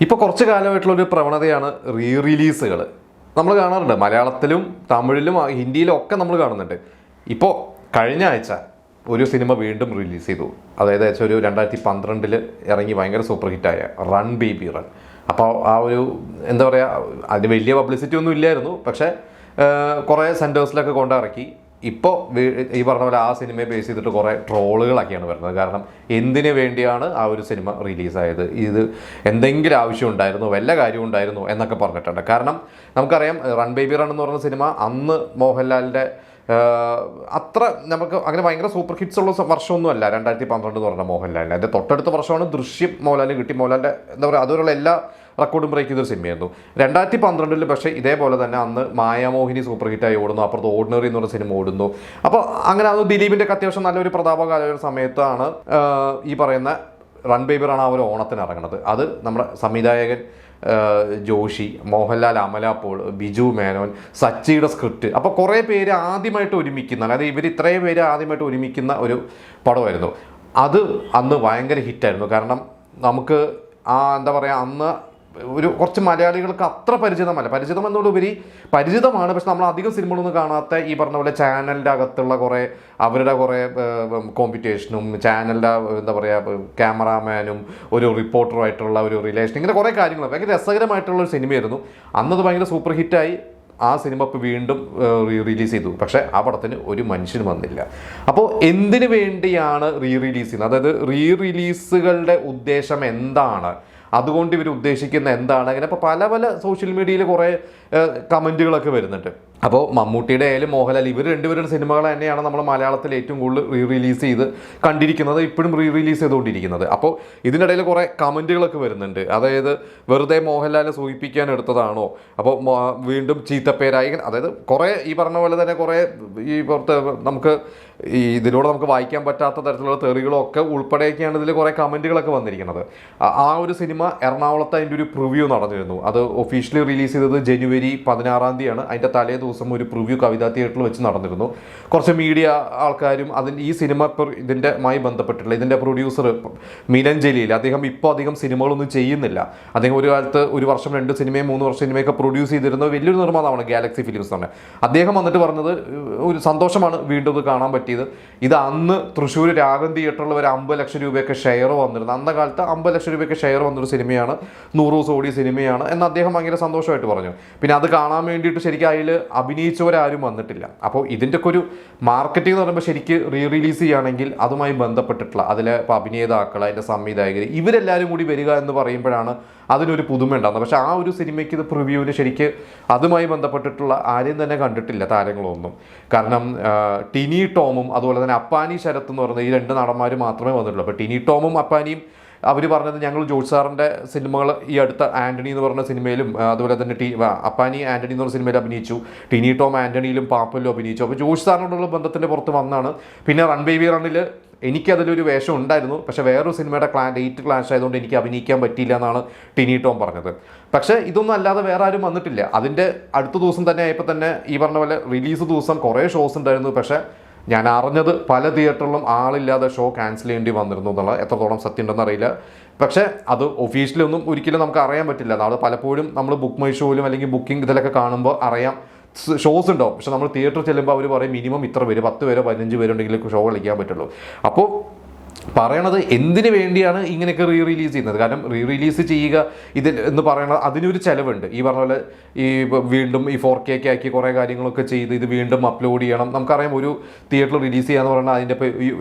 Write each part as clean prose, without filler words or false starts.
ഇപ്പോൾ കുറച്ച് കാലമായിട്ടുള്ളൊരു പ്രവണതയാണ് റിലീസുകൾ. നമ്മൾ കാണാറുണ്ട്, മലയാളത്തിലും തമിഴിലും ഹിന്ദിയിലും ഒക്കെ നമ്മൾ കാണുന്നുണ്ട്. ഇപ്പോൾ കഴിഞ്ഞ ആഴ്ച ഒരു സിനിമ വീണ്ടും റിലീസ് ചെയ്തു. അതായത് ഒരു 2012 ഇറങ്ങി ഭയങ്കര സൂപ്പർ ഹിറ്റായ റൺ ബേബി റൺ. അപ്പോൾ ആ ഒരു എന്താ പറയുക, അതിന് വലിയ പബ്ലിസിറ്റി ഒന്നും ഇല്ലായിരുന്നു, പക്ഷേ കുറേ സെൻറ്റേഴ്സിലൊക്കെ കൊണ്ടിറക്കി. ഇപ്പോൾ ഈ പറഞ്ഞ പോലെ ആ സിനിമയെ ബേസ് ചെയ്തിട്ട് കുറേ ട്രോളുകളൊക്കെയാണ് വരുന്നത്. കാരണം എന്തിനു വേണ്ടിയാണ് ആ ഒരു സിനിമ റിലീസായത്, ഇത് എന്തെങ്കിലും ആവശ്യം ഉണ്ടായിരുന്നോ, വല്ല കാര്യം ഉണ്ടായിരുന്നോ എന്നൊക്കെ പറഞ്ഞിട്ടുണ്ട്. കാരണം നമുക്കറിയാം, റൺ ബേബി റൺ എന്ന് പറഞ്ഞ സിനിമ അന്ന് മോഹൻലാലിൻ്റെ അത്ര നമുക്ക് അങ്ങനെ ഭയങ്കര സൂപ്പർ ഹിറ്റ്സ് ഉള്ള വർഷമൊന്നും അല്ല 2012 എന്ന് പറഞ്ഞ മോഹൻലാലിന്. അതിൻ്റെ തൊട്ടടുത്ത വർഷമാണ് ദൃശ്യം മോഹൻലാലിന് കിട്ടി. മോഹൻലാലിൻ്റെ എന്താ പറയുക, അതുപോലുള്ള എല്ലാ റെക്കോർഡും ബ്രേക്ക് ചെയ്തൊരു സിനിമയായിരുന്നു 2012. പക്ഷേ ഇതേപോലെ തന്നെ അന്ന് മായാമോഹിനി സൂപ്പർ ഹിറ്റായി ഓടുന്നു, അപ്പുറത്ത് ഓർഡിനറി എന്ന് പറഞ്ഞ സിനിമ ഓടുന്നു. അപ്പോൾ അങ്ങനെ അത് ദിലീപിൻ്റെ അത്യാവശ്യം നല്ലൊരു പ്രതാപകാല സമയത്താണ് ഈ പറയുന്ന റൺ ബേബി റൺ ആ ഒരു ഓണത്തിന് ഇറങ്ങുന്നത്. അത് നമ്മുടെ സംവിധായകൻ ജോഷി, മോഹൻലാൽ, അമല പോൾ, ബിജു മേനോൻ, സച്ചിയുടെ സ്ക്രിപ്റ്റ്. അപ്പോൾ കുറേ പേര് ആദ്യമായിട്ട് ഒരുമിക്കുന്ന, അതായത് ഇവർ ഇത്രയും പേര് ആദ്യമായിട്ട് ഒരുമിക്കുന്ന ഒരു പടമായിരുന്നു. അത് അന്ന് ഭയങ്കര ഹിറ്റായിരുന്നു. കാരണം നമുക്ക് എന്താ പറയുക, അന്ന് ഒരു കുറച്ച് മലയാളികൾക്ക് അത്ര പരിചിതം എന്നോടുപരി പരിചിതമാണ്, പക്ഷെ നമ്മൾ അധികം സിനിമകളൊന്നും കാണാത്ത ഈ പറഞ്ഞ പോലെ ചാനലിൻ്റെ അകത്തുള്ള അവരുടെ കുറേ കോമ്പറ്റീഷനും ചാനലിൻ്റെ എന്താ പറയുക ക്യാമറാമാനും ഒരു റിപ്പോർട്ടറുമായിട്ടുള്ള ഒരു റിലേഷൻ, ഇങ്ങനെ കുറേ കാര്യങ്ങൾ ഭയങ്കര രസകരമായിട്ടുള്ള ഒരു സിനിമയായിരുന്നു. അന്നത് ഭയങ്കര സൂപ്പർ ഹിറ്റായി. ആ സിനിമ ഇപ്പോൾ വീണ്ടും റിലീസ് ചെയ്തു, പക്ഷേ ആ പടത്തിന് ഒരു മനുഷ്യന് വന്നില്ല. അപ്പോൾ എന്തിനു വേണ്ടിയാണ് റിലീസ് ചെയ്യുന്നത്, അതായത് റിലീസുകളുടെ ഉദ്ദേശം എന്താണ്, അതുകൊണ്ട് ഇവർ ഉദ്ദേശിക്കുന്ന എന്താണ്, അങ്ങനെ ഇപ്പോൾ പല സോഷ്യൽ മീഡിയയിൽ കുറേ കമൻറ്റുകളൊക്കെ വരുന്നുണ്ട്. അപ്പോൾ മമ്മൂട്ടിയുടെ ആയാലും മോഹൻലാൽ, ഇവർ രണ്ടുപേരുടെ സിനിമകൾ തന്നെയാണ് നമ്മൾ മലയാളത്തിൽ ഏറ്റവും കൂടുതൽ റിലീസ് ചെയ്ത് കണ്ടിരിക്കുന്നത്, ഇപ്പോഴും റിലീസ് ചെയ്തുകൊണ്ടിരിക്കുന്നത്. അപ്പോൾ ഇതിനിടയിൽ കുറേ കമൻറ്റുകളൊക്കെ വരുന്നുണ്ട്. അതായത് വെറുതെ മോഹൻലാലിനെ സൂചിപ്പിക്കാൻ എടുത്തതാണോ, അപ്പോൾ വീണ്ടും ചീത്തപ്പേരായി, അതായത് കുറേ ഈ പറഞ്ഞ പോലെ തന്നെ കുറേ ഈ പുറത്ത് നമുക്ക് ഇതിലൂടെ നമുക്ക് വായിക്കാൻ പറ്റാത്ത തരത്തിലുള്ള തെറികളൊക്കെ ഉൾപ്പെടെയൊക്കെയാണ് ഇതിൽ കുറേ കമൻറ്റുകളൊക്കെ വന്നിരിക്കുന്നത്. ആ ഒരു സിനിമ എറണാകുളത്ത് അതിൻ്റെ ഒരു പ്രിവ്യൂ നടന്നിരുന്നു. അത് ഒഫീഷ്യലി റിലീസ് ചെയ്തത് ജനുവരി 16 അതിൻ്റെ തലേ ദിവസം ഒരു പ്രിവ്യൂ കവിതാ തിയേറ്ററിൽ വെച്ച് നടന്നിരുന്നു. കുറച്ച് മീഡിയ ആൾക്കാരും ഈ സിനിമ ഇതിൻ്റെമായി ബന്ധപ്പെട്ടിട്ടുള്ള ഇതിൻ്റെ പ്രൊഡ്യൂസർ മിലൻ ജലീൽ, അദ്ദേഹം ഇപ്പോൾ അധികം സിനിമകളൊന്നും ചെയ്യുന്നില്ല. അദ്ദേഹം ഒരു കാലത്ത് 1 വർഷം 2 സിനിമയും 3 വർഷം സിനിമയൊക്കെ പ്രൊഡ്യൂസ് ചെയ്തിരുന്ന വലിയൊരു നിർമ്മാതാവാണ് ഗാലക്സി ഫിലിംസ് തന്നെ. അദ്ദേഹം വന്നിട്ട് പറഞ്ഞത് ഒരു സന്തോഷമാണ് വീണ്ടും ഇത് കാണാൻ പറ്റിയത്. ഇത് അന്ന് തൃശ്ശൂർ രാഗം തിയേറ്ററിൽ ഒരു 50 ലക്ഷം രൂപയൊക്കെ ഷെയർ വന്നിരുന്നു. അന്ന കാലത്ത് 50 ലക്ഷം രൂപയൊക്കെ ഷെയർ വന്നൊരു സിനിമയാണ്, 100 ദിവസം ഓടിയ സിനിമയാണ് എന്ന് അദ്ദേഹം ഭയങ്കര സന്തോഷമായിട്ട് പറഞ്ഞു. പിന്നെ അത് കാണാൻ വേണ്ടിയിട്ട് ശരിക്കും അതിൽ അഭിനയിച്ചവരാരും വന്നിട്ടില്ല. അപ്പോൾ ഇതിൻ്റെ ഒക്കെ ഒരു മാർക്കറ്റിംഗ് എന്ന് പറയുമ്പോൾ ശരിക്ക് റിലീസ് ചെയ്യുകയാണെങ്കിൽ അതുമായി ബന്ധപ്പെട്ടിട്ടുള്ള അതിലെ അഭിനേതാക്കൾ, അതിൻ്റെ സംവിധായകർ, ഇവരെല്ലാവരും കൂടി വരിക എന്ന് പറയുമ്പോഴാണ് അതിനൊരു പുതുമ ഉണ്ടാകുന്നത്. പക്ഷേ ആ ഒരു സിനിമയ്ക്ക് ഇത് പ്രിവ്യൂവിന് ശരിക്ക് അതുമായി ബന്ധപ്പെട്ടിട്ടുള്ള ആരെയും തന്നെ കണ്ടിട്ടില്ല താരങ്ങളൊന്നും. കാരണം ടിനി ടോമും അതുപോലെ തന്നെ അപ്പാനി ശരത്ത് എന്ന് പറയുന്ന ഈ 2 നടന്മാർ മാത്രമേ വന്നിട്ടുള്ളൂ. അപ്പോൾ ടിനി ടോമും അപ്പാനിയും അവർ പറഞ്ഞത്, ഞങ്ങൾ ജോർജ് സാറിൻ്റെ സിനിമകൾ ഈ അടുത്ത ആൻ്റണി എന്ന് പറഞ്ഞ സിനിമയിലും അതുപോലെ തന്നെ അപ്പാനി ആൻ്റണി എന്ന് പറഞ്ഞ സിനിമയിൽ അഭിനയിച്ചു, ടിനി ടോം ആൻ്റണിയിലും പാപ്പലിലും അഭിനയിച്ചു. അപ്പോൾ ജോർജ് സാറിനോടുള്ള ബന്ധത്തിൻ്റെ പുറത്ത് വന്നാണ്. പിന്നെ റൺ ബേബി റണ്ണിൽ എനിക്കതിലൊരു വേഷം ഉണ്ടായിരുന്നു, പക്ഷേ വേറൊരു സിനിമയുടെ ഡേറ്റ് ക്ലാഷ് ആയതുകൊണ്ട് എനിക്ക് അഭിനയിക്കാൻ പറ്റിയില്ല എന്നാണ് ടിനി ടോം പറഞ്ഞത്. പക്ഷേ ഇതൊന്നും അല്ലാതെ വേറെ ആരും വന്നിട്ടില്ല. അതിൻ്റെ അടുത്ത ദിവസം തന്നെ ആയപ്പോൾ തന്നെ ഈ പറഞ്ഞ പോലെ റിലീസ് ദിവസം കുറേ ഷോസ് ഉണ്ടായിരുന്നു. പക്ഷേ ഞാൻ അറിഞ്ഞത് പല തിയേറ്ററിലും ആളില്ലാതെ ഷോ ക്യാൻസൽ ചെയ്യേണ്ടി വന്നിരുന്നു എന്നുള്ള എത്രത്തോളം സത്യം ഉണ്ടെന്ന് അറിയില്ല. പക്ഷേ അത് ഒഫീഷ്യലി ഒന്നും ഒരിക്കലും നമുക്ക് അറിയാൻ പറ്റില്ല. അത് പലപ്പോഴും നമ്മൾ ബുക്ക് മൈ ഷോയിലും അല്ലെങ്കിൽ ബുക്കിംഗ് ഇതിലൊക്കെ കാണുമ്പോൾ അറിയാം ഷോസ് ഉണ്ടാവും. പക്ഷെ നമ്മൾ തിയേറ്ററിൽ ചെല്ലുമ്പോൾ അവർ പറയും മിനിമം ഇത്ര പേര്, 10 പേരോ 15 പേരുണ്ടെങ്കിൽ ഷോ കളിക്കാൻ പറ്റുള്ളൂ. അപ്പോൾ പറയണത് എന്തിനു വേണ്ടിയാണ് ഇങ്ങനെയൊക്കെ റിലീസ് ചെയ്യുന്നത്? കാരണം റിലീസ് ചെയ്യുക ഇതിൽ എന്ന് പറയുന്നത് അതിനൊരു ചിലവുണ്ട്. ഈ പറഞ്ഞ പോലെ ഈ വീണ്ടും ഈ 4K ഒക്കെ ആക്കി കുറേ കാര്യങ്ങളൊക്കെ ചെയ്ത് ഇത് വീണ്ടും അപ്ലോഡ് ചെയ്യണം. നമുക്കറിയാം, ഒരു തിയേറ്ററിൽ റിലീസ് ചെയ്യാന്ന് പറഞ്ഞാൽ അതിൻ്റെ ഇപ്പോൾ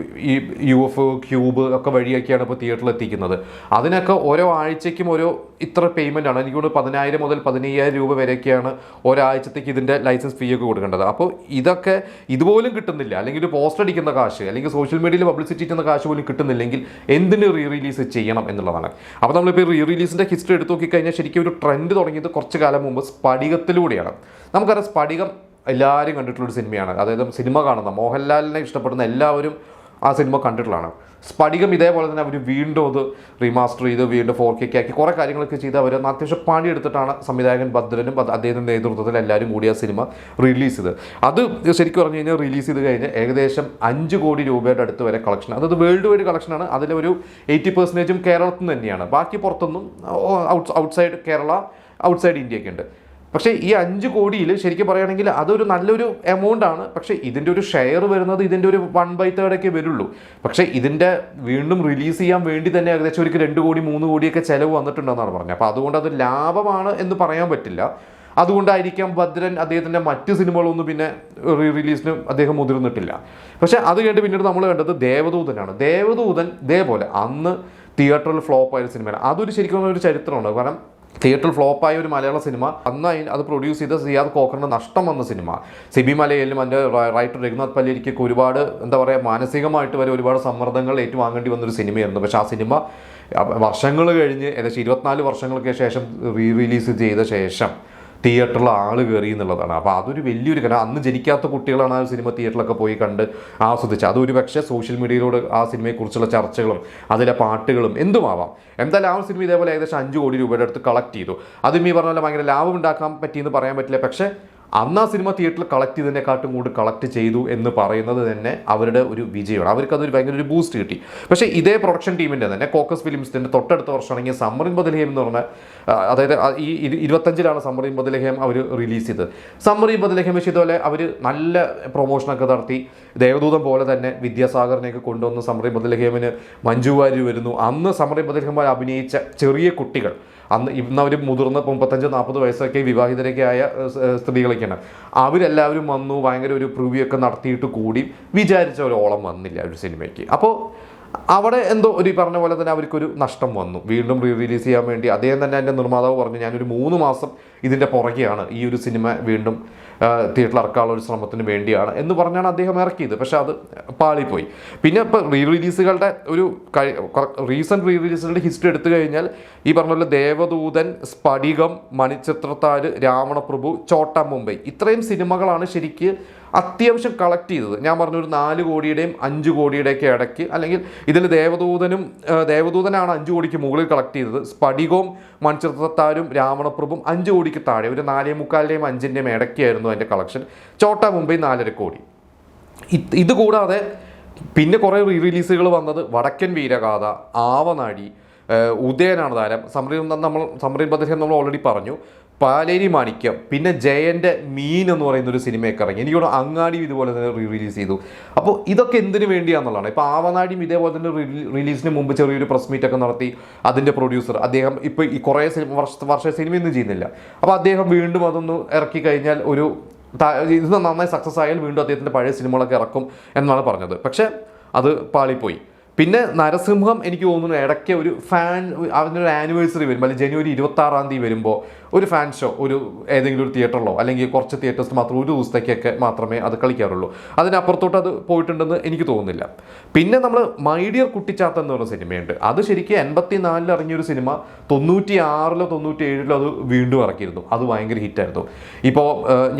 ഈ UFO ക്യൂബ് ഒക്കെ വഴിയൊക്കെയാണ് ഇപ്പോൾ തിയേറ്ററിൽ എത്തിക്കുന്നത്. അതിനൊക്കെ ഓരോ ആഴ്ചയ്ക്കും ഓരോ ഇത്ര പേയ്മെൻ്റ് ആണ്. എനിക്കൊണ്ട് 10,000 മുതൽ 15,000 രൂപ വരെയൊക്കെയാണ് ഒരാഴ്ചത്തേക്ക് ഇതിൻ്റെ ലൈസൻസ് ഫീ ഒക്കെ കൊടുക്കേണ്ടത്. അപ്പോൾ ഇതൊക്കെ ഇതുപോലും കിട്ടുന്നില്ല. അല്ലെങ്കിൽ ഒരു പോസ്റ്റർ അടിക്കുന്ന കാശ്, അല്ലെങ്കിൽ സോഷ്യൽ മീഡിയയിൽ പബ്ലിസിറ്റി ചെയ്യുന്ന കാശ് പോലും കിട്ടുന്നില്ലെങ്കിൽ എന്തിന് റിലീസ് ചെയ്യണം എന്നുള്ളതാണ്. അപ്പോൾ നമ്മളിപ്പോൾ റിലീസിൻ്റെ ഹിസ്റ്ററി എടുത്ത് നോക്കിക്കഴിഞ്ഞാൽ ശരിക്കും ഒരു ട്രെൻഡ് തുടങ്ങിയത് കുറച്ച് കാലം മുമ്പ് സ്ഫടികത്തിലൂടെയാണ്. നമുക്കറിയാം, സ്ഫടികം എല്ലാവരും കണ്ടിട്ടുള്ളൊരു സിനിമയാണ്. അതായത് സിനിമ കാണുന്ന മോഹൻലാലിനെ ഇഷ്ടപ്പെടുന്ന എല്ലാവരും ആ സിനിമ കണ്ടിട്ടുള്ളതാണ്. സ്ഫടികം ഇതേപോലെ തന്നെ അവർ വീണ്ടും അത് റീമാസ്റ്റർ ചെയ്ത് വീണ്ടും 4K ആക്കി കുറേ കാര്യങ്ങളൊക്കെ ചെയ്ത് അവർ അത്യാവശ്യം പണിയെടുത്തിട്ടാണ് സംവിധായകൻ ഭദ്രനും അദ്ദേഹത്തിൻ്റെ നേതൃത്വത്തിൽ എല്ലാവരും കൂടി ആ സിനിമ റിലീസ് ചെയ്ത്. അത് ശരിക്കും പറഞ്ഞു കഴിഞ്ഞാൽ റിലീസ് ചെയ്ത് കഴിഞ്ഞ് ഏകദേശം 5 കോടി രൂപയുടെ അടുത്ത് വരെ കളക്ഷൻ, അതായത് വേൾഡ് വൈഡ് കളക്ഷനാണ്. അതിലൊരു 80% കേരളത്തിൽ നിന്ന് തന്നെയാണ്, ബാക്കി പുറത്തൊന്നും ഔട്ട്സൈഡ് കേരള, ഔട്ട്സൈഡ് ഇന്ത്യയൊക്കെ ഉണ്ട്. പക്ഷേ ഈ 5 കോടിയിൽ ശരിക്കും പറയുകയാണെങ്കിൽ അതൊരു നല്ലൊരു എമൗണ്ട് ആണ്. പക്ഷേ ഇതിൻ്റെ ഒരു ഷെയർ വരുന്നത് ഇതിൻ്റെ ഒരു 1/3 വരുള്ളൂ. പക്ഷേ ഇതിൻ്റെ വീണ്ടും റിലീസ് ചെയ്യാൻ വേണ്ടി തന്നെ ഏകദേശം ഒരു 2 കോടി 3 കോടിയൊക്കെ ചിലവ് വന്നിട്ടുണ്ടെന്നാണ് പറഞ്ഞത്. അപ്പോൾ അതുകൊണ്ട് അത് ലാഭമാണ് എന്ന് പറയാൻ പറ്റില്ല. അതുകൊണ്ടായിരിക്കാം ഭദ്രൻ അദ്ദേഹത്തിൻ്റെ മറ്റ് സിനിമകളൊന്നും പിന്നെ റിലീസിന് അദ്ദേഹം മുതിർന്നിട്ടില്ല. പക്ഷേ അത് കഴിഞ്ഞ് പിന്നീട് നമ്മൾ കണ്ടത് ദേവദൂതനാണ്. ദേവദൂതൻ ഇതേപോലെ അന്ന് തിയേറ്ററിൽ ഫ്ലോപ്പായ സിനിമയാണ്. അതൊരു ശരിക്കും ഒരു ചരിത്രമുണ്ട്. കാരണം തിയേറ്ററിൽ ഫ്ലോപ്പായ ഒരു മലയാള സിനിമ, അന്ന് അത് പ്രൊഡ്യൂസ് ചെയ്ത സിയാദ് കോക്കറിന് നഷ്ടം വന്ന സിനിമ. സിബി മലയിലും അതിൻ്റെ റൈറ്റർ രഘുനാഥ് പല്ലേരിക്കൊക്കെ ഒരുപാട് എന്താ പറയുക മാനസികമായിട്ട് വരെ ഒരുപാട് സമ്മർദ്ദങ്ങൾ ഏറ്റുവാങ്ങേണ്ടി വന്നൊരു സിനിമയായിരുന്നു. പക്ഷേ ആ സിനിമ വർഷങ്ങൾ കഴിഞ്ഞ് ഏകദേശം 24 വർഷങ്ങൾക്ക് ശേഷം റിലീസ് ചെയ്ത ശേഷം തിയേറ്ററിൽ ആൾ കയറി എന്നുള്ളതാണ്. അപ്പോൾ അതൊരു വലിയൊരു കാരണം. അന്ന് ജനിക്കാത്ത കുട്ടികളാണ് ആ സിനിമ തിയേറ്ററിലൊക്കെ പോയി കണ്ട് ആസ്വദിച്ചത്. അതൊരു പക്ഷേ സോഷ്യൽ മീഡിയയിലൂടെ ആ സിനിമയെക്കുറിച്ചുള്ള ചർച്ചകളും അതിലെ പാട്ടുകളും എന്തുമാവാം. എന്തായാലും ആ സിനിമ ഇതേപോലെ ഏകദേശം 5 കോടി രൂപയുടെ അടുത്ത് കളക്ട് ചെയ്തു. അതും ഈ പറഞ്ഞ പോലെ ഭയങ്കര ലാഭം ഉണ്ടാക്കാൻ പറ്റിയെന്ന് പറയാൻ പറ്റില്ല. പക്ഷേ അന്ന് ആ സിനിമ തിയേറ്ററിൽ കളക്ട് ചെയ്തതിനെക്കാട്ടും കൂടി കളക്ട് ചെയ്തു എന്ന് പറയുന്നത് തന്നെ അവരുടെ ഒരു വിജയമാണ്. അവർക്കതൊരു ഭയങ്കര ഒരു ബൂസ്റ്റ് കിട്ടി. പക്ഷേ ഇതേ പ്രൊഡക്ഷൻ ടീമിൻ്റെ തന്നെ കോക്കസ് ഫിലിംസിൻ്റെ തൊട്ടടുത്ത വർഷമാണെങ്കിൽ സമ്മർ ഇൻ ബദൽഹേം എന്ന് പറഞ്ഞ, അതായത് ഈ 25-ലാണ് സമ്മർ ഇൻ ബദൽഹേം അവർ റിലീസ് ചെയ്തത്. സമ്മർ ഇൻ ബദൽഹേം വെച്ച് ഇതുപോലെ അവർ നല്ല പ്രൊമോഷനൊക്കെ നടത്തി. ദേവദൂതം പോലെ തന്നെ വിദ്യാസാഗറിനെയൊക്കെ കൊണ്ടുവന്ന് സമ്മർ ഇൻ ബദൽഹേമിന് മഞ്ജു വാര്യർ വരുന്നു. അന്ന് സമ്മർ ഇൻ ബദൽഹേം അഭിനയിച്ച ചെറിയ കുട്ടികൾ, ഇന്ന് അവർ മുതിർന്ന 35-40 വയസ്സൊക്കെ വിവാഹിതരൊക്കെ ആയ സ്ത്രീകളൊക്കെയാണ്. അവരെല്ലാവരും വന്നു, ഭയങ്കര ഒരു പ്രിവ്യൂ ഒക്കെ നടത്തിയിട്ട് കൂടി വിചാരിച്ച ഒരു ഓളം വന്നില്ല ഒരു സിനിമയ്ക്ക്. അപ്പോൾ അവിടെ എന്തോ ഒരു പറഞ്ഞ പോലെ തന്നെ അവർക്കൊരു നഷ്ടം വന്നു. വീണ്ടും റിലീസ് ചെയ്യാൻ വേണ്ടി അദ്ദേഹം തന്നെ എൻ്റെ നിർമ്മാതാവ് പറഞ്ഞു, ഞാനൊരു 3 മാസം ഇതിൻ്റെ പുറകെയാണ്, ഈ ഒരു സിനിമ വീണ്ടും തിയേറ്ററിൽ ഇറക്കാനുള്ള ഒരു ശ്രമത്തിന് വേണ്ടിയാണ് എന്ന് പറഞ്ഞാണ് അദ്ദേഹം ഇറക്കിയത്. പക്ഷെ അത് പാളിപ്പോയി. പിന്നെ ഇപ്പോൾ റിലീസുകളുടെ ഒരു റീസെൻറ്റ് റിലീസുകളുടെ ഹിസ്റ്ററി എടുത്തു കഴിഞ്ഞാൽ ഈ പറഞ്ഞ പോലെ ദേവദൂതൻ, സ്ഫടികം, മണിച്ചിത്രത്താഴ്, രാവണപ്രഭു, ചോട്ടാ മുംബൈ, ഇത്രയും സിനിമകളാണ് ശരിക്ക് അത്യാവശ്യം കളക്ട് ചെയ്തത്. ഞാൻ പറഞ്ഞൊരു 4 കോടിയുടെയും 5 കോടിയുടെയൊക്കെ ഇടയ്ക്ക്, അല്ലെങ്കിൽ ഇതിൽ ദേവദൂതനാണ് 5 കോടിക്ക് മുകളിൽ കളക്ട് ചെയ്തത്. സ്ഫടികവും മണിച്ചിത്രത്താഴും രാവണപ്രഭും 5 കോടിക്ക് താഴെ, ഒരു 4.25-ൻ്റെയും 5-ൻ്റെയും ഇടയ്ക്കായിരുന്നു അതിൻ്റെ കളക്ഷൻ. ചോട്ടാ മുംബൈ 4.5 കോടി. ഇതുകൂടാതെ പിന്നെ കുറേ റിലീസുകൾ വന്നത് വടക്കൻ വീരഗാഥ, ആവനാഴി, ഉദയനാണ് താരം, സമ്മർ ഇൻ ബദൽഹേം നമ്മൾ ഓൾറെഡി പറഞ്ഞു, പാലേരി മാണിക്യം, പിന്നെ ജയൻ്റെ മീൻ എന്ന് പറയുന്നൊരു സിനിമയൊക്കെ ഇറങ്ങി. എനിക്കോട് അങ്ങാടിയും ഇതുപോലെ തന്നെ റിലീസ് ചെയ്തു. അപ്പോൾ ഇതൊക്കെ എന്തിനു വേണ്ടിയാണെന്നുള്ളതാണ്. ഇപ്പോൾ ആവനാടിയും ഇതേപോലെ തന്നെ റിലീസിന് മുമ്പ് ചെറിയൊരു പ്രസ് മീറ്റൊക്കെ നടത്തി. അതിൻ്റെ പ്രൊഡ്യൂസർ അദ്ദേഹം ഇപ്പോൾ ഈ കുറേ വർഷ സിനിമയൊന്നും ചെയ്യുന്നില്ല. അപ്പോൾ അദ്ദേഹം വീണ്ടും അതൊന്ന് ഇറക്കി കഴിഞ്ഞാൽ ഇത് നന്നായി സക്സസ് ആയാൽ വീണ്ടും അദ്ദേഹത്തിൻ്റെ പഴയ സിനിമകളൊക്കെ ഇറക്കും എന്നാണ് പറഞ്ഞത്. പക്ഷേ അത് പാളിപ്പോയി. പിന്നെ നരസിംഹം എനിക്ക് തോന്നുന്നു ഇടയ്ക്ക് ഒരു അതിനൊരു ആനിവേഴ്സറി വരുമ്പോൾ, അല്ലെങ്കിൽ ജനുവരി 26 വരുമ്പോൾ ഒരു ഫാൻ ഷോ ഏതെങ്കിലും ഒരു തിയേറ്ററിലോ അല്ലെങ്കിൽ കുറച്ച് തിയേറ്റേഴ്സ് മാത്രം ഒരു ദിവസത്തേക്കൊക്കെ മാത്രമേ അത് കളിക്കാറുള്ളൂ. അതിനപ്പുറത്തോട്ട് അത് പോയിട്ടുണ്ടെന്ന് എനിക്ക് തോന്നുന്നില്ല. പിന്നെ നമ്മൾ മൈ ഡിയർ കുട്ടിച്ചാത്തൻ എന്ന് പറഞ്ഞ സിനിമയുണ്ട്. അത് ശരിക്കും 84 ഇറങ്ങിയൊരു സിനിമ 96-ലോ 97-ലോ അത് വീണ്ടും ഇറക്കിയിരുന്നു. അത് ഭയങ്കര ഹിറ്റായിരുന്നു. ഇപ്പോൾ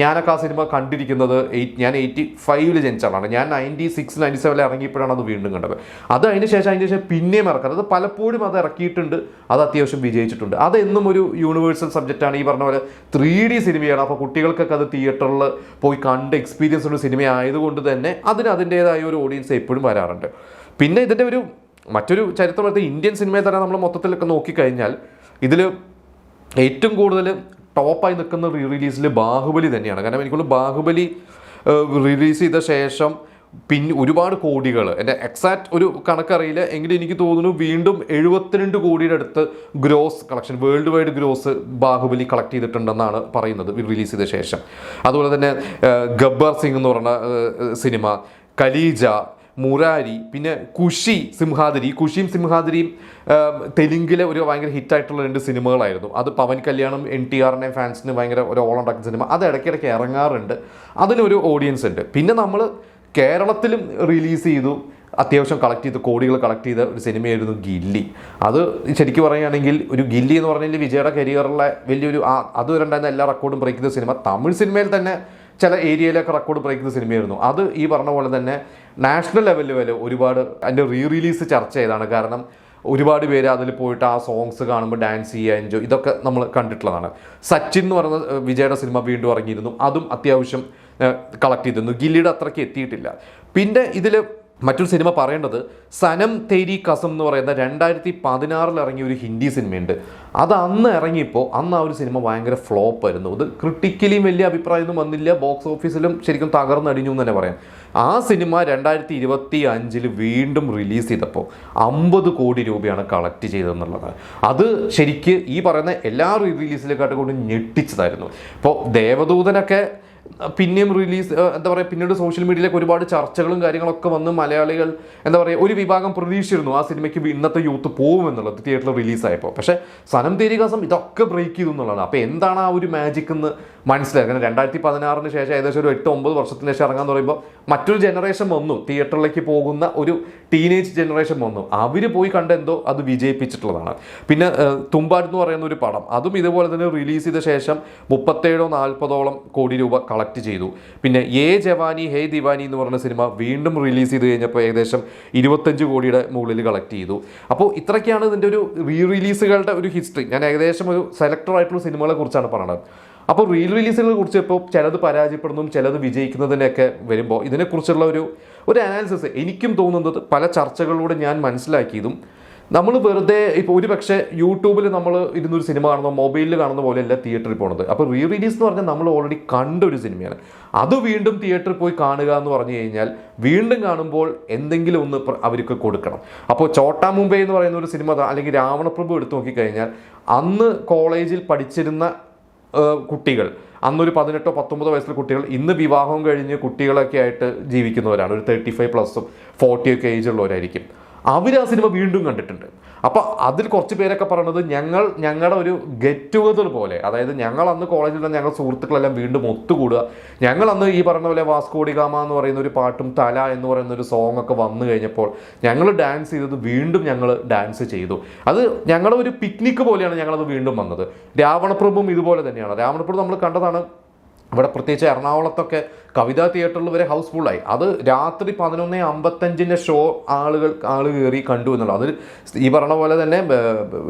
ഞാനൊക്കെ ആ സിനിമ കണ്ടിരിക്കുന്നത് ഞാൻ 85-ൽ ജനിച്ചാളാണ്. ഞാൻ 96, 97 ഇറങ്ങിയപ്പോഴാണ് അത് വീണ്ടും കണ്ടത്. അതിന് ശേഷം പിന്നെയും ഇറക്കുന്നത്, അത് പലപ്പോഴും അത് ഇറക്കിയിട്ടുണ്ട്, അത് അത്യാവശ്യം വിജയിച്ചിട്ടുണ്ട്. അത് എന്നും ഒരു യൂണിവേഴ്സൽ സബ്ജക്റ്റാണ്. ഈ പറഞ്ഞ പോലെ 3D സിനിമയാണ്. അപ്പോൾ കുട്ടികൾക്കൊക്കെ അത് തിയേറ്ററിൽ പോയി കണ്ട് എക്സ്പീരിയൻസ് ഉള്ള സിനിമ ആയതുകൊണ്ട് തന്നെ അതിൻ്റേതായ ഒരു ഓഡിയൻസ് എപ്പോഴും വരാറുണ്ട്. പിന്നെ ഇതിൻ്റെ മറ്റൊരു ചരിത്രമായിട്ട് ഇന്ത്യൻ സിനിമയെ തന്നെ നമ്മൾ മൊത്തത്തിലൊക്കെ നോക്കിക്കഴിഞ്ഞാൽ ഇതിൽ ഏറ്റവും കൂടുതൽ ടോപ്പായി നിൽക്കുന്ന റിലീസിൽ ബാഹുബലി തന്നെയാണ്. കാരണം എനിക്കുള്ള ബാഹുബലി റിലീസ് ചെയ്ത ശേഷം പിന്നെ ഒരുപാട് കോടികൾ, എൻ്റെ എക്സാക്ട് ഒരു കണക്കറിയില്ല എങ്കിലും എനിക്ക് തോന്നുന്നു വീണ്ടും 72 കോടിയുടെ അടുത്ത് gross collection, world wide gross Baahubali collect ചെയ്തിട്ടുണ്ടെന്നാണ് പറയുന്നത് റിലീസ് ചെയ്ത ശേഷം. അതുപോലെ തന്നെ ഗബ്ബർ സിംഗ് എന്ന് പറഞ്ഞ സിനിമ, കലീജ, മുരാരി, പിന്നെ കുഷിയും സിംഹാദ്രിയും തെലുങ്കിലെ ഒരു ഭയങ്കര ഹിറ്റായിട്ടുള്ള 2 സിനിമകളായിരുന്നു. അത് പവൻ കല്യാണം, NTRനെ ഫാൻസിന് ഭയങ്കര ഒരു ഓളുണ്ടാക്കുന്ന സിനിമ. അത് ഇടയ്ക്കിടയ്ക്ക് ഇറങ്ങാറുണ്ട്, അതിനൊരു ഓഡിയൻസ് ഉണ്ട്. പിന്നെ നമ്മൾ കേരളത്തിലും റിലീസ് ചെയ്തു, അത്യാവശ്യം കോടികൾ കളക്ട് ചെയ്ത ഒരു സിനിമയായിരുന്നു ഗില്ലി. അത് ശരിക്കും പറയുകയാണെങ്കിൽ ഒരു ഗില്ലി എന്ന് പറഞ്ഞാൽ വിജയുടെ കരിയറിലെ വലിയൊരു അതുവരെ ഉണ്ടായിരുന്ന എല്ലാ റെക്കോർഡും ബ്രേക്ക് ചെയ്ത സിനിമ. തമിഴ് സിനിമയിൽ തന്നെ ചില ഏരിയയിലൊക്കെ റെക്കോർഡ് ബ്രേക്ക് ചെയ്ത സിനിമയായിരുന്നു. അത് ഈ പറഞ്ഞ പോലെ തന്നെ നാഷണൽ ലെവലിൽ വരെ ഒരുപാട് അതിൻ്റെ റിലീസ് ചർച്ച ചെയ്താണ്. കാരണം ഒരുപാട് പേര് അതിൽ പോയിട്ട് ആ സോങ്സ് കാണുമ്പോൾ ഡാൻസ് ചെയ്യുക, എൻജോയ്, ഇതൊക്കെ നമ്മൾ കണ്ടിട്ടുള്ളതാണ്. സച്ചിൻ എന്ന് പറയുന്ന വിജയുടെ സിനിമ വീണ്ടും ഇറങ്ങിയിരുന്നു, അതും അത്യാവശ്യം കളക്ട് ചെയ്തിരുന്നു. ഗില്ലിയുടെ അത്രയ്ക്ക് എത്തിയിട്ടില്ല. പിന്നെ ഇതിൽ മറ്റൊരു സിനിമ പറയേണ്ടത് സനം തേരി കസം എന്ന് പറയുന്ന 2016 ഇറങ്ങിയ ഒരു ഹിന്ദി സിനിമയുണ്ട്. അത് അന്ന് ഇറങ്ങിയപ്പോൾ അന്ന് ആ ഒരു സിനിമ ഭയങ്കര ഫ്ലോപ്പ് ആയിരുന്നു. അത് ക്രിട്ടിക്കലിയും വലിയ അഭിപ്രായമൊന്നും വന്നില്ല, ബോക്സ് ഓഫീസിലും ശരിക്കും തകർന്നടിഞ്ഞു എന്ന് തന്നെ പറയാം. ആ സിനിമ 2025 വീണ്ടും റിലീസ് ചെയ്തപ്പോൾ 50 കോടി രൂപയാണ് കളക്ട് ചെയ്തതെന്നുള്ളത്. അത് ശരിക്ക് ഈ പറയുന്ന എല്ലാ റിലീസിലെക്കാട്ടും കൊണ്ട് ഞെട്ടിച്ചതായിരുന്നു. ഇപ്പോൾ ദേവദൂതനൊക്കെ പിന്നെയും റിലീസ് എന്താ പറയുക, പിന്നീട് സോഷ്യൽ മീഡിയയിലേക്ക് ഒരുപാട് ചർച്ചകളും കാര്യങ്ങളൊക്കെ വന്ന് മലയാളികൾ എന്താ പറയുക ഒരു വിഭാഗം പ്രതീക്ഷിച്ചിരുന്നു ആ സിനിമയ്ക്ക് ഇന്നത്തെ യൂത്ത് പോകുമെന്നുള്ളത് തിയേറ്ററിൽ റിലീസായപ്പോൾ. പക്ഷേ സനം തേരി കസം ഇതൊക്കെ ബ്രേക്ക് ചെയ്തു എന്നുള്ളതാണ്. അപ്പോൾ എന്താണ് ആ ഒരു മാജിക് എന്ന് മനസ്സിലാക്കുക. കാരണം 2016 ശേഷം ഏകദേശം ഒരു 8-9 വർഷത്തിന് ശേഷം ഇറങ്ങാൻ പറയുമ്പോൾ മറ്റൊരു ജനറേഷൻ വന്നു, തിയേറ്ററിലേക്ക് പോകുന്ന ഒരു ടീനേജ് ജനറേഷൻ വന്നു. അവർ പോയി കണ്ടെന്തോ അത് വിജയിപ്പിച്ചിട്ടുള്ളതാണ്. പിന്നെ തുമ്പാട് എന്ന് പറയുന്ന ഒരു പടം, അതും ഇതുപോലെ തന്നെ റിലീസ് ചെയ്ത ശേഷം 37-40 കോടി രൂപ കളക്ട് ചെയ്തു. പിന്നെ ഏ ജവാനി ഹേ ദിവാനി എന്ന് പറയുന്ന സിനിമ വീണ്ടും റിലീസ് ചെയ്ത് കഴിഞ്ഞപ്പോൾ ഏകദേശം 25 കോടിയുടെ മുകളിൽ കളക്ട് ചെയ്തു. അപ്പോൾ ഇത്രയ്ക്കാണ് ഇതിൻ്റെ ഒരു റിലീസുകളുടെ ഒരു ഹിസ്റ്ററി. ഞാൻ ഏകദേശം ഒരു സെലക്ടഡ് ആയിട്ടുള്ള സിനിമകളെ കുറിച്ചാണ് പറയുന്നത്. അപ്പോൾ റിലീസുകളെ കുറിച്ച് ഇപ്പോൾ ചിലത് പരാജയപ്പെടുന്നതും ചിലത് വിജയിക്കുന്നതിനൊക്കെ വരുമ്പോൾ ഇതിനെക്കുറിച്ചുള്ള ഒരു അനാലിസിസ് എനിക്കും തോന്നുന്നത് പല ചർച്ചകളിലൂടെ ഞാൻ മനസ്സിലാക്കിയതും നമ്മൾ വെറുതെ ഇപ്പോൾ ഒരു പക്ഷേ യൂട്യൂബിൽ നമ്മൾ ഇരുന്നൊരു സിനിമ കാണുന്ന മൊബൈലിൽ കാണുന്ന പോലെയല്ല തിയേറ്ററിൽ പോകുന്നത്. അപ്പോൾ റിലീസ് എന്ന് പറഞ്ഞാൽ നമ്മൾ ഓൾറെഡി കണ്ട ഒരു സിനിമയാണ്. അത് വീണ്ടും തിയേറ്ററിൽ പോയി കാണുക എന്ന് പറഞ്ഞു കഴിഞ്ഞാൽ വീണ്ടും കാണുമ്പോൾ എന്തെങ്കിലും ഒന്ന് അവർക്ക് കൊടുക്കണം. അപ്പോൾ ചോട്ടാ മുംബൈ എന്ന് പറയുന്ന ഒരു സിനിമ അല്ലെങ്കിൽ രാവണപ്രഭു എടുത്തു നോക്കിക്കഴിഞ്ഞാൽ അന്ന് കോളേജിൽ പഠിച്ചിരുന്ന കുട്ടികൾ, അന്നൊരു 18-19 വയസ്സിലെ കുട്ടികൾ ഇന്ന് വിവാഹം കഴിഞ്ഞ് കുട്ടികളൊക്കെ ആയിട്ട് ജീവിക്കുന്നവരാണ്. ഒരു 35+ഉം 40 ഏജുള്ളവരായിരിക്കും. അവർ ആ സിനിമ വീണ്ടും കണ്ടിട്ടുണ്ട്. അപ്പോൾ അതിൽ കുറച്ച് പേരൊക്കെ പറയുന്നത് ഞങ്ങളുടെ ഒരു ഗെറ്റ് ടുഗദർ പോലെ, അതായത് ഞങ്ങൾ അന്ന് കോളേജിൽ തന്നെ ഞങ്ങൾ സുഹൃത്തുക്കളെല്ലാം വീണ്ടും ഒത്തുകൂടുക, ഞങ്ങൾ അന്ന് ഈ പറഞ്ഞ പോലെ വാസ്കോഡി ഗാമ എന്ന് പറയുന്ന ഒരു പാട്ടും തല എന്ന് പറയുന്ന ഒരു സോങ് ഒക്കെ വന്നു കഴിഞ്ഞപ്പോൾ ഞങ്ങൾ ഡാൻസ് ചെയ്തത് വീണ്ടും ഞങ്ങൾ ഡാൻസ് ചെയ്തു. അത് ഞങ്ങളുടെ ഒരു പിക്നിക്ക് പോലെയാണ് ഞങ്ങളത് വീണ്ടും വന്നത്. രാവണപ്രഭുവും ഇതുപോലെ തന്നെയാണ്. രാവണപ്രഭു നമ്മൾ കണ്ടതാണ്. ഇവിടെ പ്രത്യേകിച്ച് എറണാകുളത്തൊക്കെ കവിതാ തിയേറ്ററിൽ വരെ ഹൗസ്ഫുള്ളായി. അത് രാത്രി 11:55 ഷോ ആൾ കയറി കണ്ടു എന്നുള്ളത്. അത് ഈ പറഞ്ഞ പോലെ തന്നെ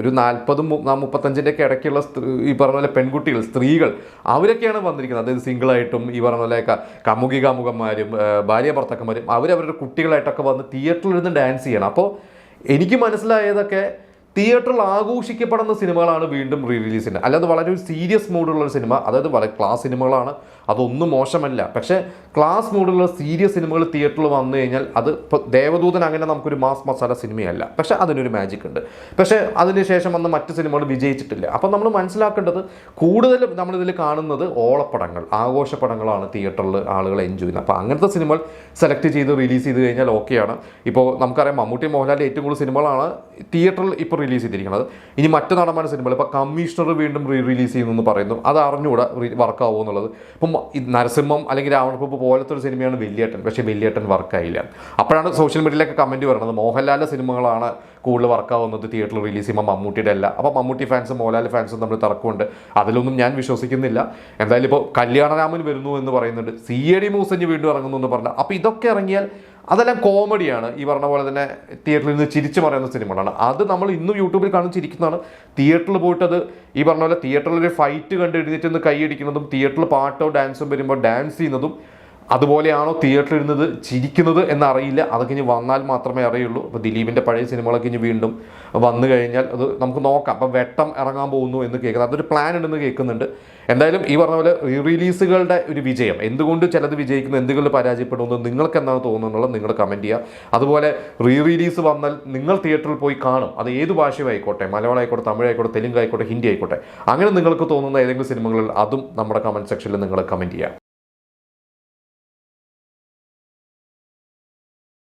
ഒരു 40-35 ഇടയ്ക്കുള്ള ഈ പറഞ്ഞ പോലെ പെൺകുട്ടികൾ, സ്ത്രീകൾ, അവരൊക്കെയാണ് വന്നിരിക്കുന്നത്. അതായത് സിംഗിളായിട്ടും ഈ പറഞ്ഞ പോലെ കാമുകികാമുകന്മാരും ഭാര്യ ഭർത്താക്കന്മാരും അവരവരുടെ കുട്ടികളായിട്ടൊക്കെ വന്ന് തിയേറ്ററിലിരുന്ന് ഡാൻസ് ചെയ്യണം. അപ്പോൾ എനിക്ക് മനസ്സിലായതൊക്കെ തിയേറ്ററിൽ ആഘോഷിക്കപ്പെടുന്ന സിനിമകളാണ് വീണ്ടും റിലീസ് ചെയ്യുന്നത്. അല്ലാതെ വളരെ ഒരു സീരിയസ് മൂഡുള്ളൊരു സിനിമ, അതായത് വളരെ ക്ലാസ് സിനിമകളാണ്, അതൊന്നും മോശമല്ല. പക്ഷേ ക്ലാസ് മൂഡുള്ള സീരിയസ് സിനിമകൾ തിയേറ്ററിൽ വന്നു കഴിഞ്ഞാൽ അത് ഇപ്പോൾ ദേവദൂതൻ അങ്ങനെ നമുക്കൊരു മാസ് മസാല സിനിമയല്ല. പക്ഷേ അതിനൊരു മാജിക് ഉണ്ട്. പക്ഷേ അതിനുശേഷം വന്ന് മറ്റ് സിനിമകൾ വിജയിച്ചിട്ടില്ല. അപ്പം നമ്മൾ മനസ്സിലാക്കേണ്ടത് കൂടുതലും നമ്മളിതിൽ കാണുന്നത് ഓളപ്പടങ്ങൾ, ആഘോഷപ്പടങ്ങളാണ് തിയേറ്ററിൽ ആളുകൾ എൻജോയ് ചെയ്യുന്നത്. അപ്പോൾ അങ്ങനത്തെ സിനിമകൾ സെലക്ട് ചെയ്ത് റിലീസ് ചെയ്ത് കഴിഞ്ഞാൽ ഓക്കെയാണ്. ഇപ്പോൾ നമുക്കറിയാം മമ്മൂട്ടി മോഹൻലാലിൻ്റെ ഏറ്റവും കൂടുതൽ സിനിമകളാണ് തിയേറ്ററിൽ ഇപ്പോൾ റിലീസ് ചെയ്തിരിക്കുന്നത്. ഇനി മറ്റ് നടന്മാരുടെ സിനിമകൾ ഇപ്പോൾ കമ്മീഷണർ വീണ്ടും റിലീസ് ചെയ്യുന്നു എന്ന് പറയുന്നു. അത് അറിഞ്ഞുകൂടാ വർക്കാവുമോ എന്നുള്ളത്. ഇപ്പം നരസിംഹം അല്ലെങ്കിൽ രാവണപ്രഭു പോലത്തെ ഒരു സിനിമയാണ് വെള്ളിയേട്ടൻ. പക്ഷേ വെള്ളിയേട്ടൻ വർക്കായില്ല. അപ്പോഴാണ് സോഷ്യൽ മീഡിയയിലൊക്കെ കമൻറ്റ് പറയുന്നത് മോഹൻലാലിൻ്റെ സിനിമകളാണ് കൂടുതൽ വർക്കാവുന്നത് തിയേറ്ററിൽ റിലീസ് ചെയ്യുമ്പോൾ മമ്മൂട്ടിയുടെ അല്ല. അപ്പോൾ മമ്മൂട്ടി ഫാൻസും മോഹൻലാൽ ഫാൻസും തമ്മിൽ തർക്കമുണ്ട്. അതിലൊന്നും ഞാൻ വിശ്വസിക്കുന്നില്ല. എന്തായാലും ഇപ്പോൾ കല്യാണരാമൻ വരുന്നു എന്ന് പറയുന്നുണ്ട്, CID മൂസഞ്ഞ് വീണ്ടും ഇറങ്ങുന്നു എന്ന് പറഞ്ഞാൽ അപ്പോൾ ഇതൊക്കെ ഇറങ്ങിയാൽ അതെല്ലാം കോമഡിയാണ്. ഈ പറഞ്ഞ പോലെ തന്നെ തിയേറ്ററിൽ നിന്ന് ചിരിച്ചു പറയുന്ന സിനിമകളാണ്. അത് നമ്മൾ ഇന്നും യൂട്യൂബിൽ കാണും ചിരിക്കുന്നതാണ്. തിയേറ്ററിൽ പോയിട്ടത് ഈ പറഞ്ഞ പോലെ തിയേറ്ററിൽ ഒരു ഫൈറ്റ് കണ്ട് എഴുന്നേറ്റ് നിന്ന് കൈയടിക്കുന്നതും തിയേറ്ററിൽ പാട്ടോ ഡാൻസും വരുമ്പോൾ ഡാൻസ് ചെയ്യുന്നതും അതുപോലെയാണോ തിയേറ്ററിൽ ഇരുന്നത് ചിരിക്കുന്നത് എന്നറിയില്ല. അതൊക്കെ ഇനി വന്നാൽ മാത്രമേ അറിയുള്ളൂ. അപ്പോൾ ദിലീപിൻ്റെ പഴയ സിനിമകളൊക്കെ ഇനി വീണ്ടും വന്നു കഴിഞ്ഞാൽ അത് നമുക്ക് നോക്കാം. അപ്പം വെട്ടം ഇറങ്ങാൻ പോകുന്നു എന്ന് കേൾക്കുന്നത്, അതൊരു പ്ലാൻ ഉണ്ടെന്ന് കേൾക്കുന്നുണ്ട്. എന്തായാലും ഈ പറഞ്ഞ പോലെ റിലീസുകളുടെ ഒരു വിജയം, എന്തുകൊണ്ട് ചിലത് വിജയിക്കുന്നു, എന്തുകൊണ്ട് പരാജയപ്പെടുന്നു, നിങ്ങൾക്ക് എന്താണ് തോന്നുന്നുള്ളത് നിങ്ങൾ കമൻറ്റ് ചെയ്യുക. അതുപോലെ റിലീസ് വന്നാൽ നിങ്ങൾ തിയേറ്ററിൽ പോയി കാണും. അത് ഏത് ഭാഷയും ആയിക്കോട്ടെ, മലയാളം ആയിക്കോട്ടെ, തമിഴ് ആയിക്കോട്ടെ, തെലുങ്ക് ആയിക്കോട്ടെ, ഹിന്ദി ആയിക്കോട്ടെ, അങ്ങനെ നിങ്ങൾക്ക് തോന്നുന്ന ഏതെങ്കിലും സിനിമകളിൽ അതും നമ്മുടെ കമൻറ്റ് സെക്ഷനിൽ നിങ്ങൾ കമൻറ്റ് ചെയ്യുക.